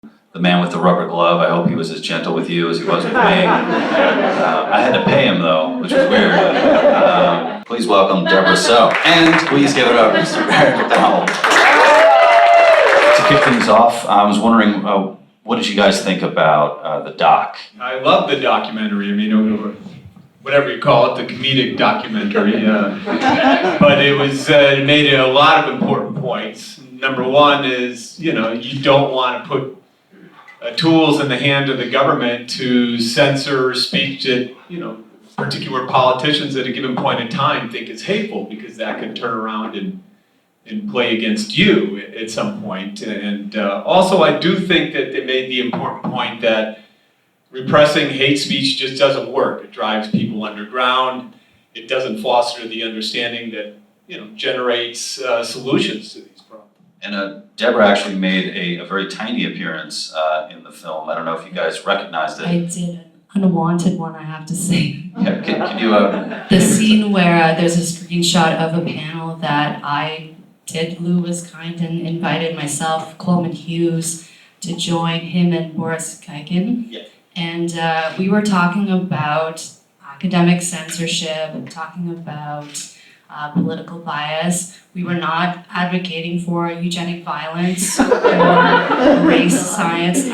The man with the rubber glove, I hope he was as gentle with you as he was with me. I had to pay him though, which was weird. Please welcome Debra Soh. And please give it up to Mr. McDonald. To kick things off, I was wondering, what did you guys think about the doc? I love the documentary. I mean, whatever you call it, the comedic documentary. But it made a lot of important points. Number one is, you don't want to put tools in the hand of the government to censor speech that, particular politicians at a given point in time think is hateful, because that can turn around and play against you at some point. And also, I do think that they made the important point that repressing hate speech just doesn't work. It drives people underground. It doesn't foster the understanding that, generates solutions to these problems. And Debra actually made a very tiny appearance in the film. I don't know if you guys recognized it. I did, an unwanted one, I have to say. Yeah, can you... The scene where there's a screenshot of a panel that I did. Lou was kind and invited myself, Coleman Hughes, to join him and Boris Kaikin. Yeah. And we were talking about academic censorship and talking about political bias. We were not advocating for eugenic violence or race science.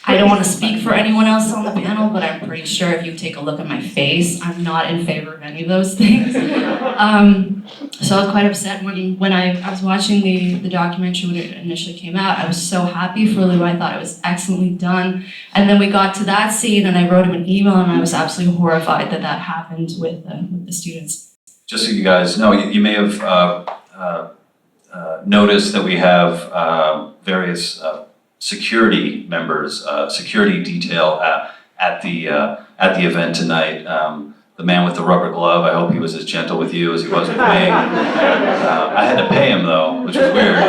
I don't want to speak for anyone else on the panel, but I'm pretty sure if you take a look at my face, I'm not in favor of any of those things. So I was quite upset when I was watching the documentary when it initially came out. I was so happy for Lou. I thought it was excellently done. And then we got to that scene and I wrote him an email and I was absolutely horrified that that happened with the students. Just so you guys know, you may have noticed that we have various security members, security detail at the event tonight. The man with the rubber glove, I hope he was as gentle with you as he was with me. I had to pay him though, which was weird.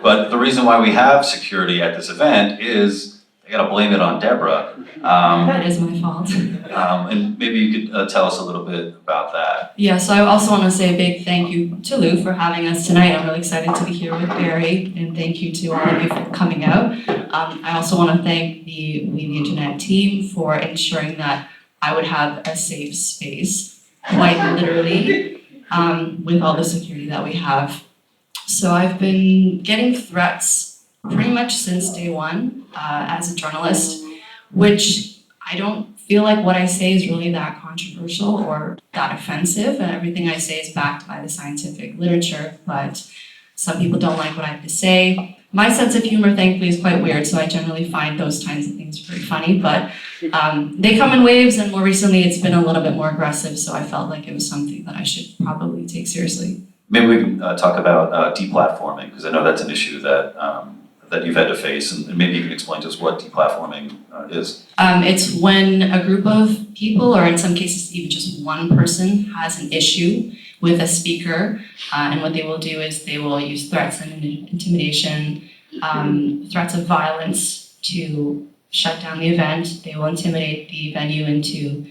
But the reason why we have security at this event is I gotta blame it on Debra. It is my fault. And maybe you could tell us a little bit about that. Yeah, so I also want to say a big thank you to Lou for having us tonight. I'm really excited to be here with Barry, and thank you to all of you for coming out. I also want to thank the We the Internet team for ensuring that I would have a safe space, quite literally, with all the security that we have. So I've been getting threats pretty much since day one as a journalist, which I don't feel like what I say is really that controversial or that offensive, and everything I say is backed by the scientific literature, but some people don't like what I have to say. My sense of humor, thankfully, is quite weird, so I generally find those kinds of things pretty funny, but they come in waves, and more recently it's been a little bit more aggressive, so I felt like it was something that I should probably take seriously. Maybe we can talk about deplatforming, because I know that's an issue that you've had to face, and maybe you can explain to us what deplatforming is. It's when a group of people, or in some cases even just one person, has an issue with a speaker, and what they will do is they will use threats and intimidation, threats of violence to shut down the event. They will intimidate the venue into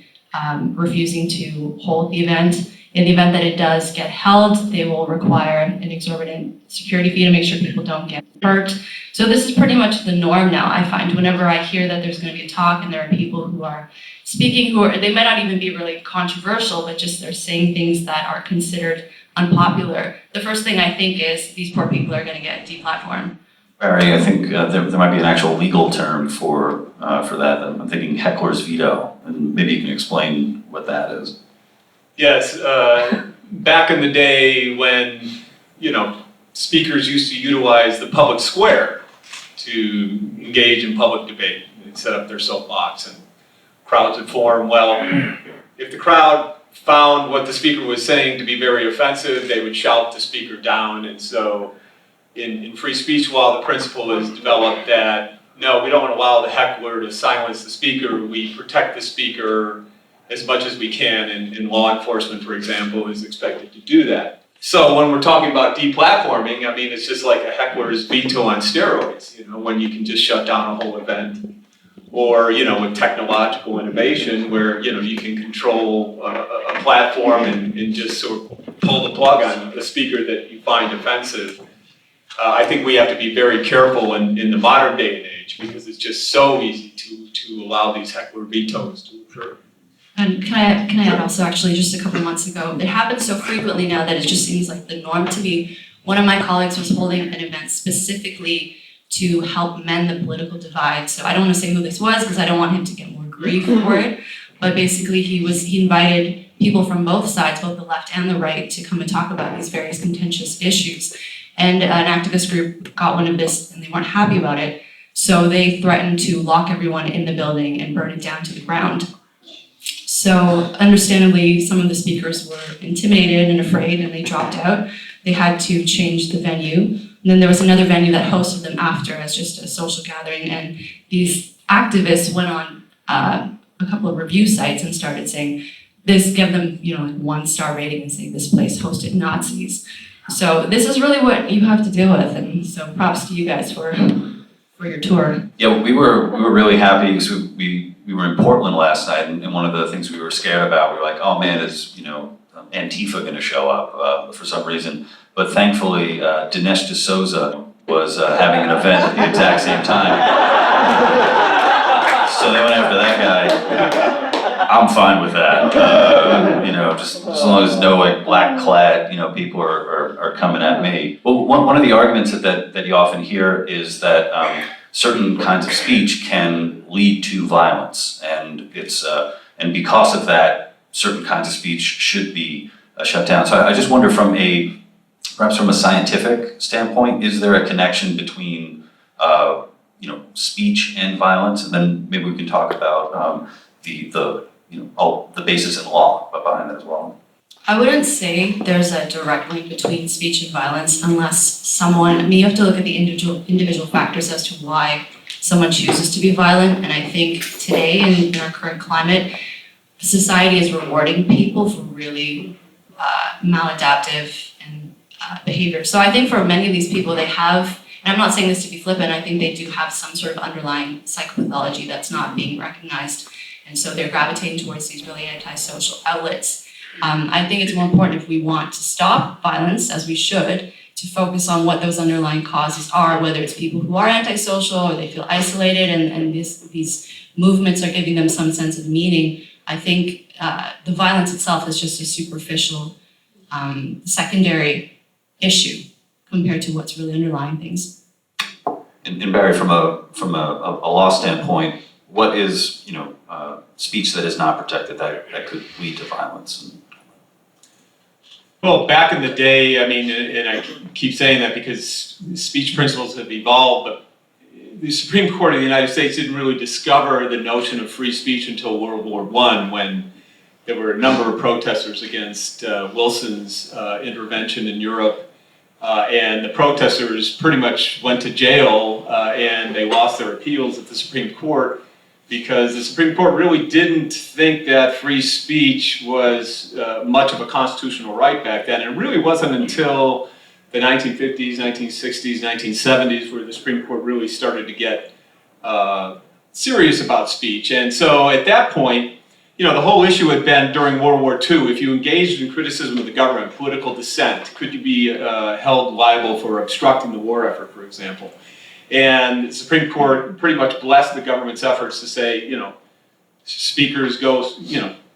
refusing to hold the event. In the event that it does get held, they will require an exorbitant security fee to make sure people don't get hurt. So this is pretty much the norm now, I find. Whenever I hear that there's going to be a talk and there are people who are speaking they might not even be really controversial, but just they're saying things that are considered unpopular. The first thing I think is these poor people are going to get deplatformed. Barry, I think there might be an actual legal term for that. I'm thinking hecklers veto, and maybe you can explain what that is. Yes, back in the day when, speakers used to utilize the public square to engage in public debate. They'd set up their soapbox and crowds would form. Well, if the crowd found what the speaker was saying to be very offensive, they would shout the speaker down. And so in free speech law, the principle is developed that, no, we don't allow the heckler to silence the speaker. We protect the speaker as much as we can, and law enforcement, for example, is expected to do that. So when we're talking about deplatforming, I mean, it's just like a heckler's veto on steroids, when you can just shut down a whole event. Or, with technological innovation where, you can control a platform and just sort of pull the plug on a speaker that you find offensive. I think we have to be very careful in the modern day and age because it's just so easy to allow these heckler vetoes to occur. And can I add also, actually, just a couple of months ago, it happens so frequently now that it just seems like the norm to me. One of my colleagues was holding an event specifically to help mend the political divide. So I don't want to say who this was because I don't want him to get more grief for it. But basically he invited people from both sides, both the left and the right, to come and talk about these various contentious issues. And an activist group got wind of this and they weren't happy about it. So they threatened to lock everyone in the building and burn it down to the ground. So understandably, some of the speakers were intimidated and afraid and they dropped out. They had to change the venue. And then there was another venue that hosted them after as just a social gathering. And these activists went on a couple of review sites and started saying, this, give them, like 1-star rating and saying this place hosted Nazis. So this is really what you have to deal with. And so props to you guys for your tour. Yeah, we were really happy because we were in Portland last night, and one of the things we were scared about, we were like, oh man, is Antifa going to show up for some reason? But thankfully, Dinesh D'Souza was having an event at the exact same time. So they went after that guy. I'm fine with that. Just as long as no black-clad people are coming at me. Well, one of the arguments that you often hear is that certain kinds of speech can lead to violence, and and because of that, certain kinds of speech should be shut down. So I just wonder, perhaps from a scientific standpoint, is there a connection between speech and violence? And then maybe we can talk about the basis in law behind that as well. I wouldn't say there's a direct link between speech and violence unless you have to look at the individual factors as to why someone chooses to be violent. And I think today in our current climate, society is rewarding people for really maladaptive and behavior. So I think for many of these people, they have, and I'm not saying this to be flippant, I think they do have some sort of underlying psychopathology that's not being recognized. And so they're gravitating towards these really antisocial outlets. I think it's more important, if we want to stop violence, as we should, to focus on what those underlying causes are, whether it's people who are antisocial or they feel isolated and these movements are giving them some sense of meaning. I think the violence itself is just a superficial secondary issue compared to what's really underlying things. And Barry, from a law standpoint, what is speech that is not protected that could lead to violence? Well, back in the day, and I keep saying that because speech principles have evolved, but the Supreme Court of the United States didn't really discover the notion of free speech until World War I, when there were a number of protesters against Wilson's intervention in Europe. And the protesters pretty much went to jail and they lost their appeals at the Supreme Court because the Supreme Court really didn't think that free speech was much of a constitutional right back then. And it really wasn't until the 1950s, 1960s, 1970s where the Supreme Court really started to get serious about speech. And so at that point, the whole issue had been during World War II, if you engaged in criticism of the government, political dissent, could you be held liable for obstructing the war effort, for example? And the Supreme Court pretty much blessed the government's efforts to say, speakers go,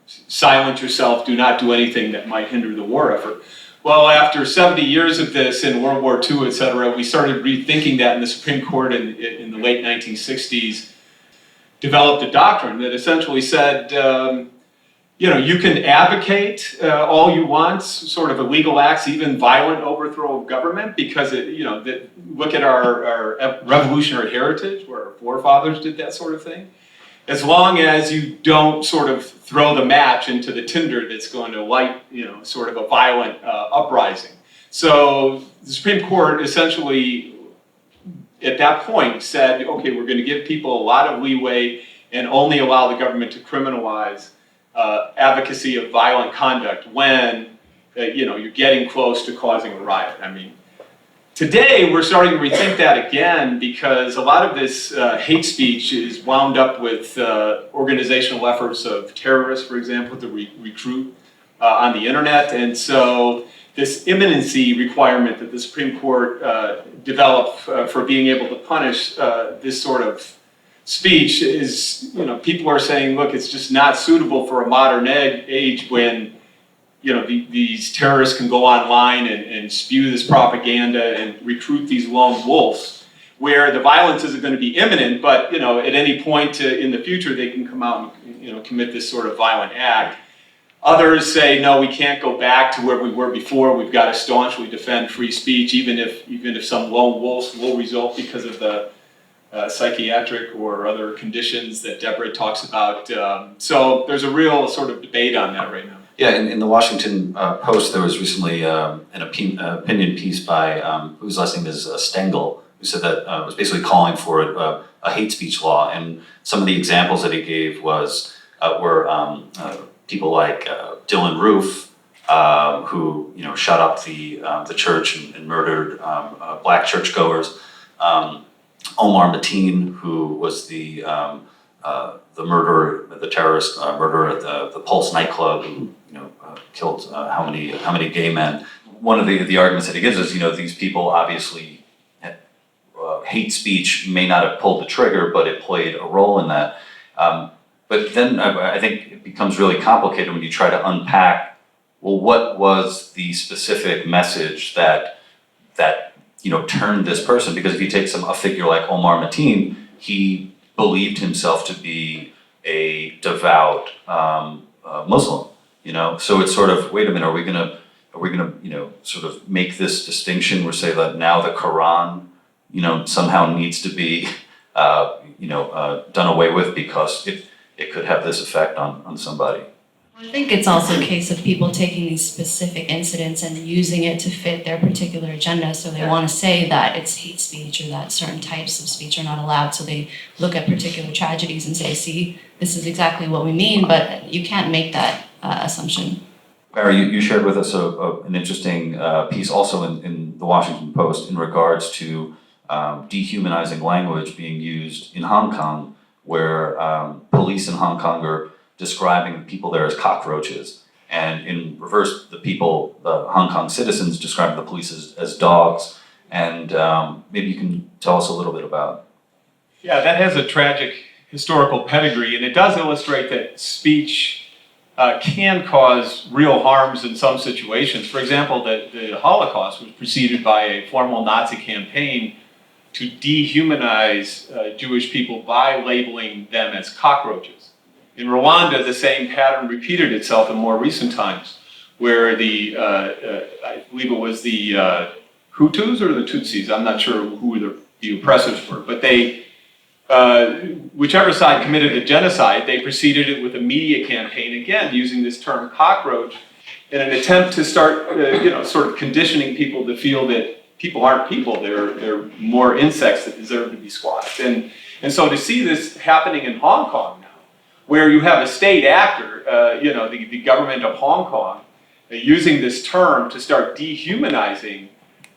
silence yourself, do not do anything that might hinder the war effort. Well, after 70 years of this in World War II, et cetera, we started rethinking that, and the Supreme Court in the late 1960s developed a doctrine that essentially said, you can advocate all you want, sort of illegal acts, even violent overthrow of government, because look at our revolutionary heritage, where our forefathers did that sort of thing. As long as you don't sort of throw the match into the tinder that's going to light, sort of a violent uprising. So the Supreme Court essentially, at that point, said, okay, we're going to give people a lot of leeway and only allow the government to criminalize advocacy of violent conduct when you're getting close to causing a riot. Today we're starting to rethink that again because a lot of this hate speech is wound up with organizational efforts of terrorists, for example, to recruit on the internet, and so this imminency requirement that the Supreme Court developed for being able to punish this sort of speech is, people are saying, look, it's just not suitable for a modern age when, these terrorists can go online and spew this propaganda and recruit these lone wolves, where the violence isn't going to be imminent, but, at any point in the future, they can come out and, commit this sort of violent act. Others say, no, we can't go back to where we were before. We've got to staunchly defend free speech, even if some lone wolves will result because of the psychiatric or other conditions that Debra talks about. So there's a real sort of debate on that right now. Yeah, in the Washington Post, there was recently an opinion piece by, whose last name is Stengel, who said that was basically calling for a hate speech law. And some of the examples that he gave were people like Dylan Roof, who shot up the church and murdered black churchgoers. Omar Mateen, who was the murderer, the terrorist murderer at the Pulse nightclub, who killed how many gay men. One of the arguments that he gives is these people obviously hate speech may not have pulled the trigger, but it played a role in that. But then I think it becomes really complicated when you try to unpack, well, what was the specific message that turned this person? Because if you take a figure like Omar Mateen, he believed himself to be a devout Muslim. So it's sort of, wait a minute, are we gonna sort of make this distinction where say that now the Quran somehow needs to be done away with because it could have this effect on somebody. I think it's also a case of people taking these specific incidents and using it to fit their particular agenda. So they want to say that it's hate speech or that certain types of speech are not allowed. So they look at particular tragedies and say, see, this is exactly what we mean, but you can't make that assumption. Barry, you shared with us an interesting piece also in the Washington Post in regards to dehumanizing language being used in Hong Kong, where police in Hong Kong are describing the people there as cockroaches. And in reverse, the Hong Kong citizens describe the police as dogs. And maybe you can tell us a little bit about. Yeah, that has a tragic historical pedigree, and it does illustrate that speech can cause real harms in some situations. For example, the Holocaust was preceded by a formal Nazi campaign to dehumanize Jewish people by labeling them as cockroaches. In Rwanda, the same pattern repeated itself in more recent times, where I believe it was the Hutus or the Tutsis, I'm not sure who the oppressors were, but they, whichever side committed the genocide, they preceded it with a media campaign, again, using this term cockroach in an attempt to start, sort of conditioning people to feel that people aren't people, they're more insects that deserve to be squashed. And so to see this happening in Hong Kong now, where you have a state actor, the government of Hong Kong, using this term to start dehumanizing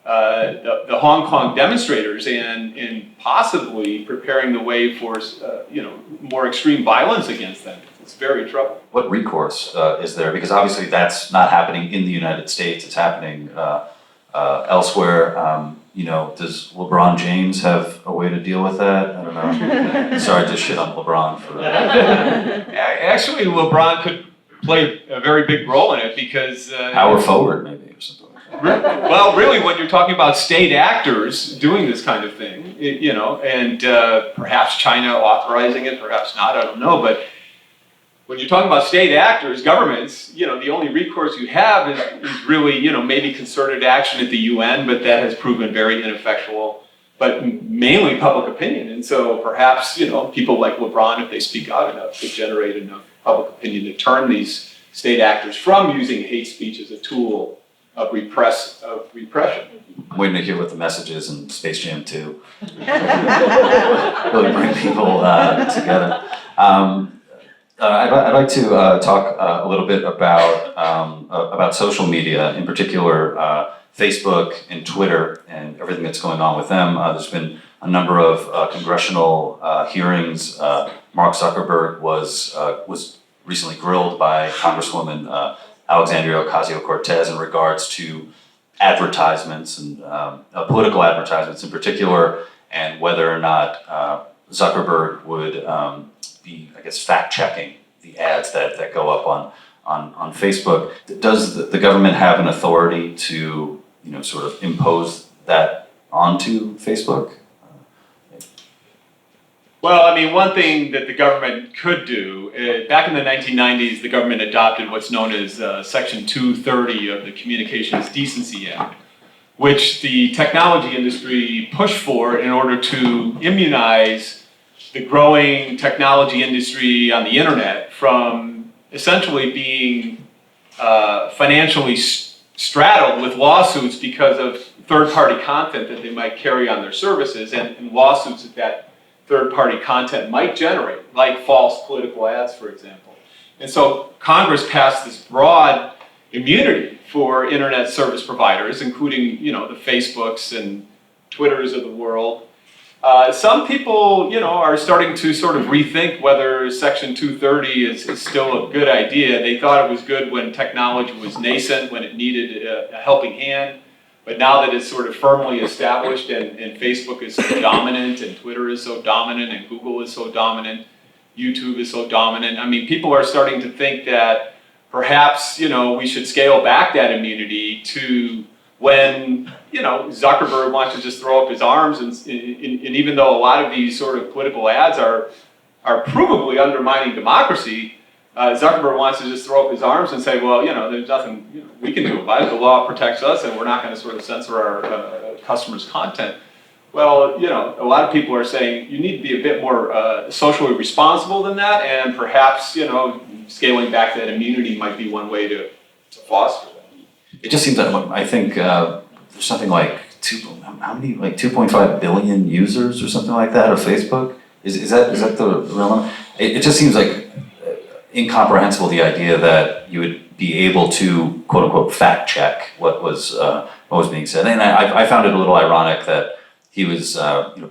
the Hong Kong demonstrators and possibly preparing the way for more extreme violence against them. It's very troubling. What recourse is there? Because obviously that's not happening in the United States, it's happening elsewhere. Does LeBron James have a way to deal with that? I don't know. Sorry, I just shit on LeBron for that. Actually, LeBron could play a very big role in it because... Power forward, maybe, or something like that. Well, really, when you're talking about state actors doing this kind of thing, and perhaps China authorizing it, perhaps not, I don't know, but when you're talking about state actors, governments, the only recourse you have is really, maybe concerted action at the UN, but that has proven very ineffectual, but mainly public opinion. And so perhaps, people like LeBron, if they speak out enough, could generate enough public opinion to turn these state actors from using hate speech as a tool of repression. I'm waiting to hear what the message is in Space Jam 2. Really bring people together. I'd like to talk a little bit about social media, in particular Facebook and Twitter and everything that's going on with them. There's been a number of congressional hearings. Mark Zuckerberg was recently grilled by Congresswoman Alexandria Ocasio-Cortez in regards to advertisements and political advertisements in particular, and whether or not Zuckerberg would be, I guess, fact-checking the ads that go up on Facebook. Does the government have an authority to, sort of impose that onto Facebook? Well, I mean, one thing that the government could do, back in the 1990s, the government adopted what's known as Section 230 of the Communications Decency Act, which the technology industry pushed for in order to immunize the growing technology industry on the internet from essentially being financially straddled with lawsuits because of third-party content that they might carry on their services, and lawsuits that third-party content might generate, like false political ads, for example. And so Congress passed this broad immunity for internet service providers, including, the Facebooks and Twitters of the world. Some people, are starting to sort of rethink whether Section 230 is still a good idea. They thought it was good when technology was nascent, when it needed a helping hand. But now that it's sort of firmly established and Facebook is so dominant and Twitter is so dominant and Google is so dominant, YouTube is so dominant, I mean, people are starting to think that perhaps, we should scale back that immunity to when, Zuckerberg wants to just throw up his arms and even though a lot of these sort of political ads are provably undermining democracy, Zuckerberg wants to just throw up his arms and say, well, there's nothing we can do about it. The law protects us, and we're not going to sort of censor our customers' content. Well, a lot of people are saying you need to be a bit more socially responsible than that, and perhaps, scaling back that immunity might be one way to foster that. It just seems that I think there's something like 2.5 billion users or something like that of Facebook. Is that the real? It just seems like incomprehensible, the idea that you would be able to quote unquote fact check what was being said. And I found it a little ironic that he was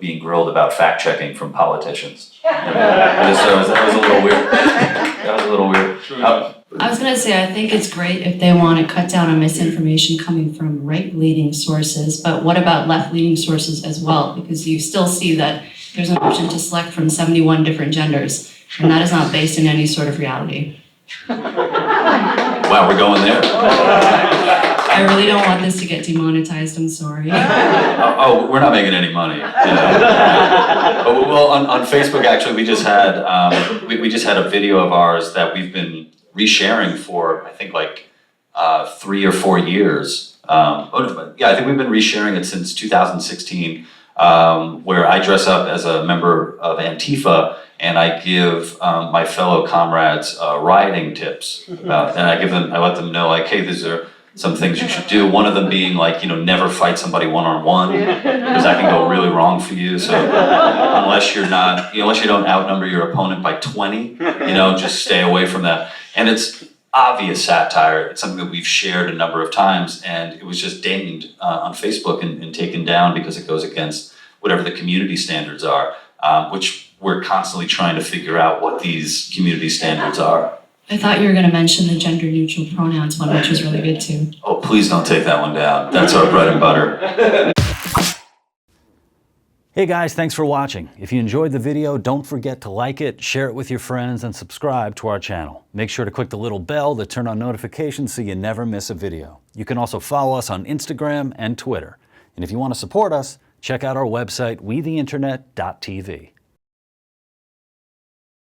being grilled about fact checking from politicians. That was a little weird. That was a little weird. I was going to say, I think it's great if they want to cut down on misinformation coming from right-leaning sources, but what about left-leaning sources as well? Because you still see that there's an option to select from 71 different genders, and that is not based in any sort of reality. Wow, we're going there? I really don't want this to get demonetized, I'm sorry. We're not making any money. Well, on Facebook, actually, we just had a video of ours that we've been resharing for, I think, 3 or 4 years. I think we've been resharing it since 2016, where I dress up as a member of Antifa and I give my fellow comrades rioting tips. And I let them know, hey, these are some things you should do. One of them being never fight somebody one-on-one, because that can go really wrong for you. So unless you don't outnumber your opponent by 20, just stay away from that. And it's obvious satire. It's something that we've shared a number of times, and it was just dinged on Facebook and taken down because it goes against whatever the community standards are, which we're constantly trying to figure out what these community standards are. I thought you were going to mention the gender-neutral pronouns one, which was really good too. Oh, please don't take that one down. That's our bread and butter. Hey guys, thanks for watching. If you enjoyed the video, don't forget to like it, share it with your friends, and subscribe to our channel. Make sure to click the little bell to turn on notifications so you never miss a video. You can also follow us on Instagram and Twitter. And if you want to support us, check out our website, wetheinternet.tv.